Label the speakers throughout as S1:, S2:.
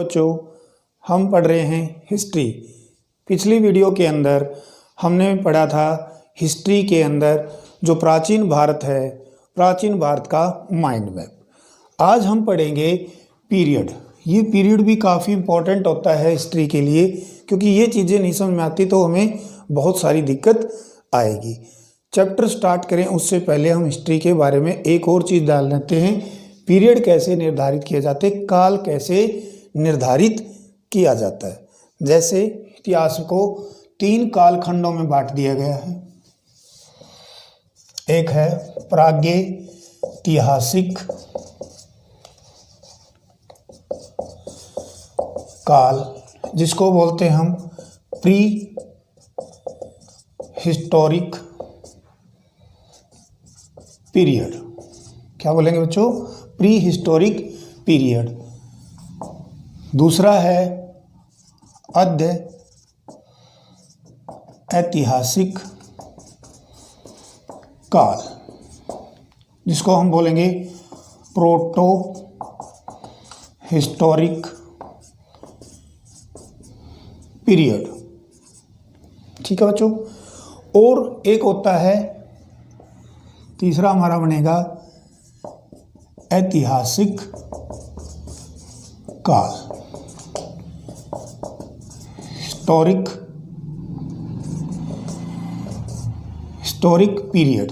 S1: बच्चों, हम पढ़ रहे हैं हिस्ट्री। पिछली वीडियो के अंदर हमने पढ़ा था हिस्ट्री के अंदर जो प्राचीन भारत है, प्राचीन भारत का माइंड मैप। आज हम पढ़ेंगे पीरियड। ये पीरियड भी काफ़ी इम्पोर्टेंट होता है हिस्ट्री के लिए, क्योंकि ये चीज़ें नहीं समझ में आती तो हमें बहुत सारी दिक्कत आएगी। चैप्टर स्टार्ट करें उससे पहले हम हिस्ट्री के बारे में एक और चीज़ डाल लेते हैं। पीरियड कैसे निर्धारित किए जाते, काल कैसे निर्धारित किया जाता है। जैसे इतिहास को 3 कालखंडों में बांट दिया गया है। एक है प्रागैतिहासिक काल, जिसको बोलते हैं हम प्री हिस्टोरिक पीरियड। क्या बोलेंगे बच्चों? Pre historic period. दूसरा है अर्ध ऐतिहासिक काल, जिसको हम बोलेंगे प्रोटो हिस्टोरिक पीरियड। ठीक है बच्चों। और एक होता है, तीसरा हमारा बनेगा ऐतिहासिक काल, हिस्टोरिक पीरियड।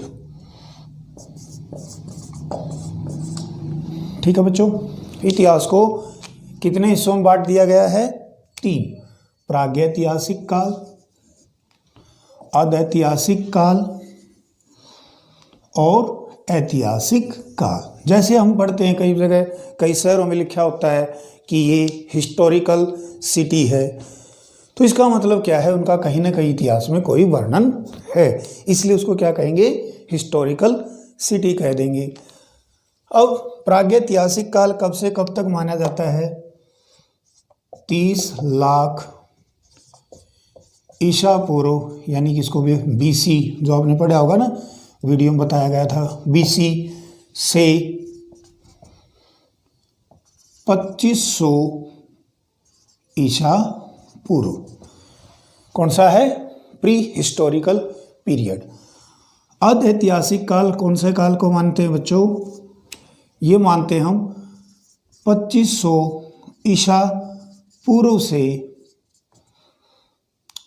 S1: ठीक है बच्चों। इतिहास को कितने हिस्सों में बांट दिया गया है? 3। प्रागैतिहासिक काल, अर्धऐतिहासिक काल और ऐतिहासिक काल। जैसे हम पढ़ते हैं कई जगह, कई शहरों में लिखा होता है कि ये हिस्टोरिकल सिटी है, तो इसका मतलब क्या है? उनका कहीं ना कहीं इतिहास में कोई वर्णन है, इसलिए उसको क्या कहेंगे? हिस्टोरिकल सिटी कह देंगे। अब प्रागैतिहासिक काल कब से कब तक माना जाता है? 30 लाख ईसा पूर्व, यानी कि इसको भी BC, जो आपने पढ़ा होगा ना, वीडियो में बताया गया था, BC से 2500 ईसा पूर्व। कौन सा है? Pre historical period. अर्ध ऐतिहासिक काल कौन से काल को मानते हैं बच्चों? ये मानते हैं हम 2500 ईसा पूर्व से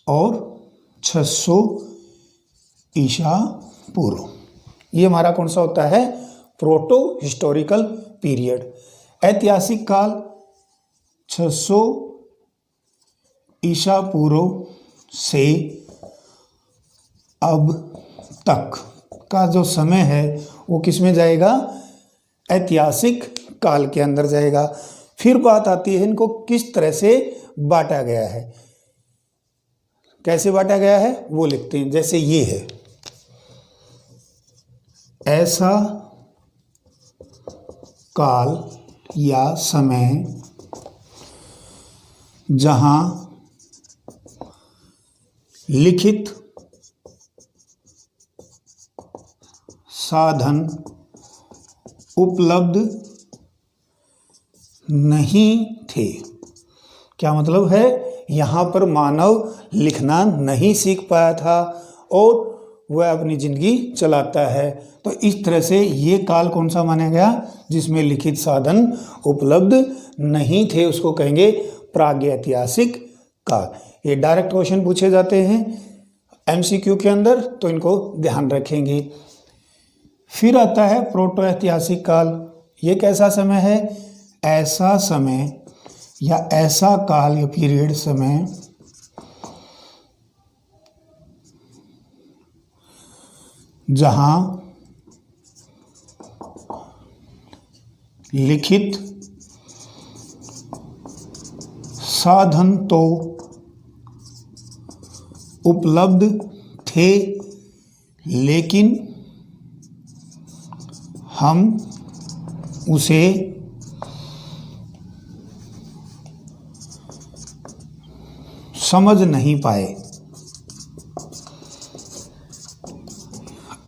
S1: और 600 ईसा पूर्व। ये हमारा कौन सा होता है? Proto historical period. ऐतिहासिक काल 600 ईसा पूर्व से अब तक का जो समय है वो किस में जाएगा? ऐतिहासिक काल के अंदर जाएगा। फिर बात आती है इनको किस तरह से बांटा गया है। कैसे बांटा गया है वो लिखते हैं। जैसे ये है, ऐसा काल या समय जहां लिखित साधन उपलब्ध नहीं थे। क्या मतलब है? यहाँ पर मानव लिखना नहीं सीख पाया था और वह अपनी ज़िंदगी चलाता है। तो इस तरह से ये काल कौन सा माना गया? जिसमें लिखित साधन उपलब्ध नहीं थे, उसको कहेंगे प्रागैतिहासिक काल। ये डायरेक्ट क्वेश्चन पूछे जाते हैं MCQ के अंदर, तो इनको ध्यान रखेंगे। फिर आता है प्रोटो ऐतिहासिक काल। ये कैसा समय है? ऐसा समय या ऐसा काल या पीरियड समय जहां लिखित साधन तो उपलब्ध थे, लेकिन हम उसे समझ नहीं पाए।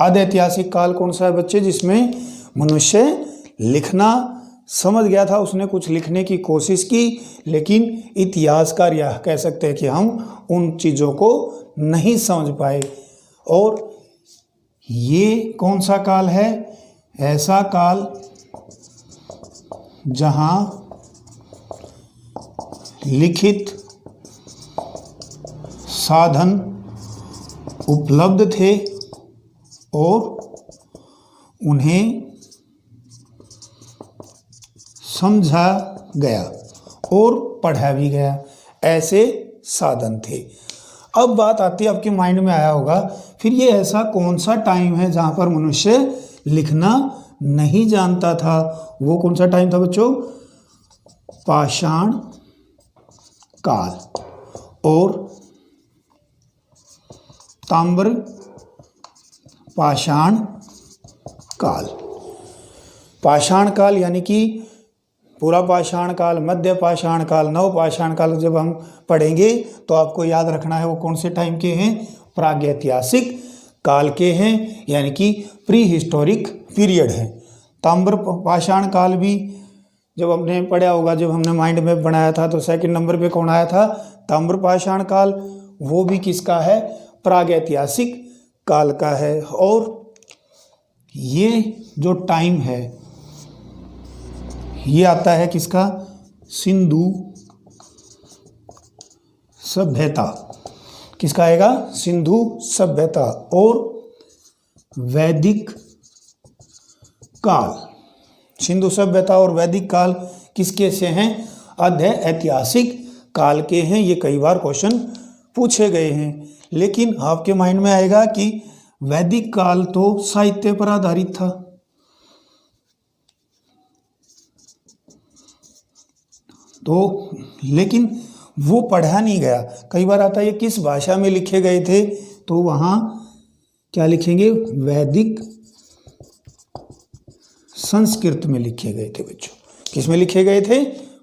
S1: अर्ध ऐतिहासिक काल कौन सा है बच्चे? जिसमें मनुष्य लिखना समझ गया था, उसने कुछ लिखने की कोशिश की, लेकिन इतिहासकार यह कह सकते हैं कि हम उन चीज़ों को नहीं समझ पाए। और ये कौन सा काल है? ऐसा काल जहां लिखित साधन उपलब्ध थे और उन्हें समझा गया और पढ़ा भी गया, ऐसे साधन थे। अब बात आती है, आपके माइंड में आया होगा, फिर ये ऐसा कौन सा टाइम है जहाँ पर मनुष्य लिखना नहीं जानता था? वो कौन सा टाइम था बच्चों? पाषाण काल और ताम्र पाषाण काल। पाषाण काल यानी कि पूरा पाषाण काल, मध्य पाषाण काल, नव पाषाण काल जब हम पढ़ेंगे तो आपको याद रखना है वो कौन से टाइम के हैं? प्रागैतिहासिक काल के हैं, यानी कि प्री हिस्टोरिक पीरियड है। ताम्र पाषाण काल भी जब हमने पढ़ा होगा, जब हमने माइंड मैप बनाया था तो सेकंड नंबर पे कौन आया था? ताम्र पाषाण काल। वो भी किसका है? प्रागैतिहासिक काल का है। और ये जो टाइम है ये आता है किसका? सिंधु सभ्यता। किसका आएगा? सिंधु सभ्यता और वैदिक काल। सिंधु सभ्यता और वैदिक काल किसके से हैं? आद्य ऐतिहासिक काल के हैं। ये कई बार क्वेश्चन पूछे गए हैं। लेकिन आपके माइंड में आएगा कि वैदिक काल तो साहित्य पर आधारित था, तो लेकिन वो पढ़ा नहीं गया। कई बार आता है ये किस भाषा में लिखे गए थे, तो वहाँ क्या लिखेंगे? वैदिक संस्कृत में लिखे गए थे बच्चों। किस में लिखे गए थे?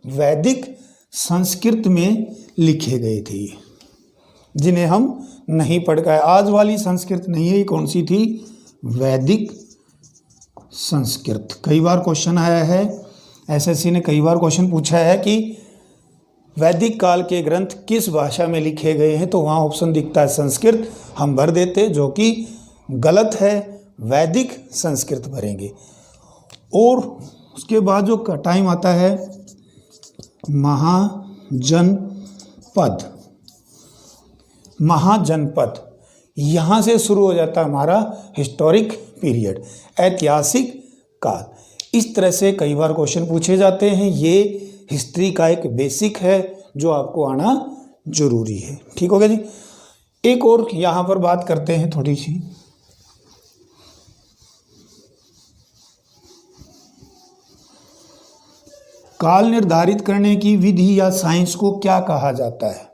S1: वैदिक संस्कृत में लिखे गए थे ये, जिन्हें हम नहीं पढ़ पाए। आज वाली संस्कृत नहीं है, ये कौन सी थी? वैदिक संस्कृत। कई बार क्वेश्चन आया है, एसएससी ने कई बार क्वेश्चन पूछा है कि वैदिक काल के ग्रंथ किस भाषा में लिखे गए हैं, तो वहाँ ऑप्शन दिखता है संस्कृत, हम भर देते, जो कि गलत है। वैदिक संस्कृत भरेंगे। और उसके बाद जो टाइम आता है महाजनपद। महाजनपद, यहाँ से शुरू हो जाता है हमारा हिस्टोरिक पीरियड, ऐतिहासिक काल। इस तरह से कई बार क्वेश्चन पूछे जाते हैं। ये हिस्ट्री का एक बेसिक है जो आपको आना जरूरी है। ठीक हो गया जी। एक और यहाँ पर बात करते हैं थोड़ी सी। काल निर्धारित करने की विधि या साइंस को क्या कहा जाता है?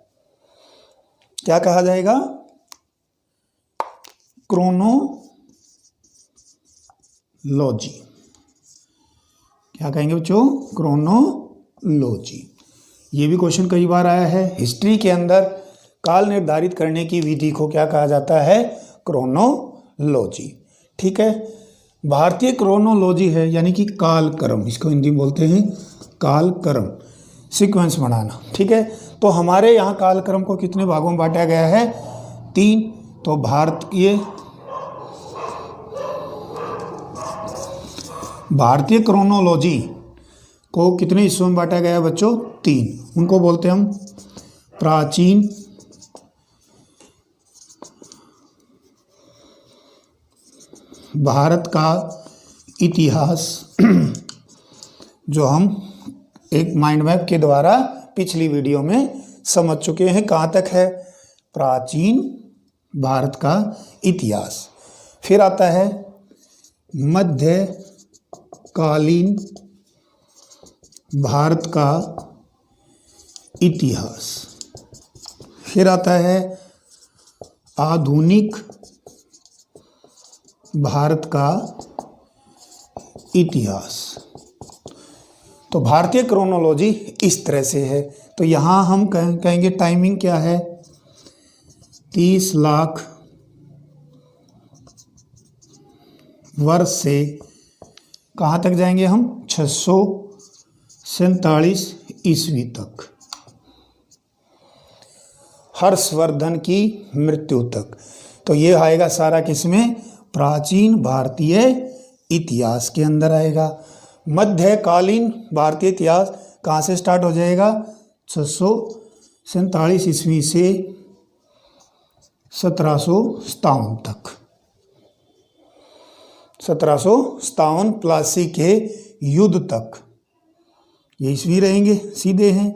S1: क्या कहा जाएगा? क्रोनोलॉजी। क्या कहेंगे बच्चों? क्रोनोलॉजी। ये भी क्वेश्चन कई बार आया है। हिस्ट्री के अंदर काल निर्धारित करने की विधि को क्या कहा जाता है? क्रोनोलॉजी। ठीक है। भारतीय क्रोनोलॉजी है यानी कि कालक्रम, इसको हिंदी में बोलते हैं कालक्रम, सीक्वेंस बनाना। ठीक है। तो हमारे यहाँ कालक्रम को कितने भागों में बांटा गया है? 3। तो भारतीय क्रोनोलॉजी को कितने हिस्सों में बांटा गया है बच्चों? 3। उनको बोलते हैं हम प्राचीन भारत का इतिहास, जो हम एक माइंड मैप के द्वारा पिछली वीडियो में समझ चुके हैं। कहाँ तक है? प्राचीन भारत का इतिहास। फिर आता है मध्यकालीन भारत का इतिहास। फिर आता है आधुनिक भारत का इतिहास। तो भारतीय क्रोनोलॉजी इस तरह से है। तो यहाँ हम कहेंगे टाइमिंग क्या है? 30 लाख वर्ष से कहाँ तक जाएंगे हम? 600 47 ईस्वी तक, हर्षवर्धन की मृत्यु तक। तो ये आएगा सारा किसमें? प्राचीन भारतीय इतिहास के अंदर आएगा। मध्यकालीन भारतीय इतिहास कहाँ से स्टार्ट हो जाएगा? 647 ईस्वी से 1757 तक। 1757 प्लासी के युद्ध तक ये ईस्वी रहेंगे, सीधे हैं।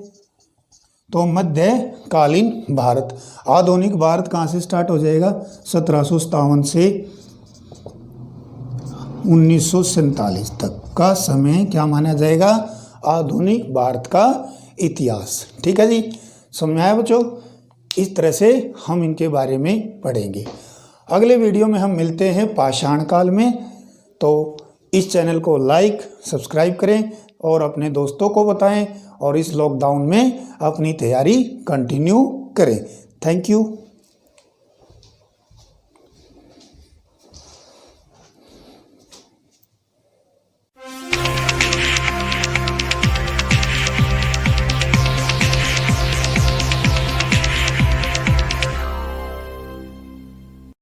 S1: तो मध्यकालीन भारत, आधुनिक भारत कहाँ से स्टार्ट हो जाएगा? 1757 से 1947 तक का समय क्या माना जाएगा? आधुनिक भारत का इतिहास। ठीक है जी, समझ में आया बच्चों? इस तरह से हम इनके बारे में पढ़ेंगे। अगले वीडियो में हम मिलते हैं पाषाण काल में। तो इस चैनल को लाइक सब्सक्राइब करें और अपने दोस्तों को बताएं और इस लॉकडाउन में अपनी तैयारी कंटिन्यू करें। Thank you.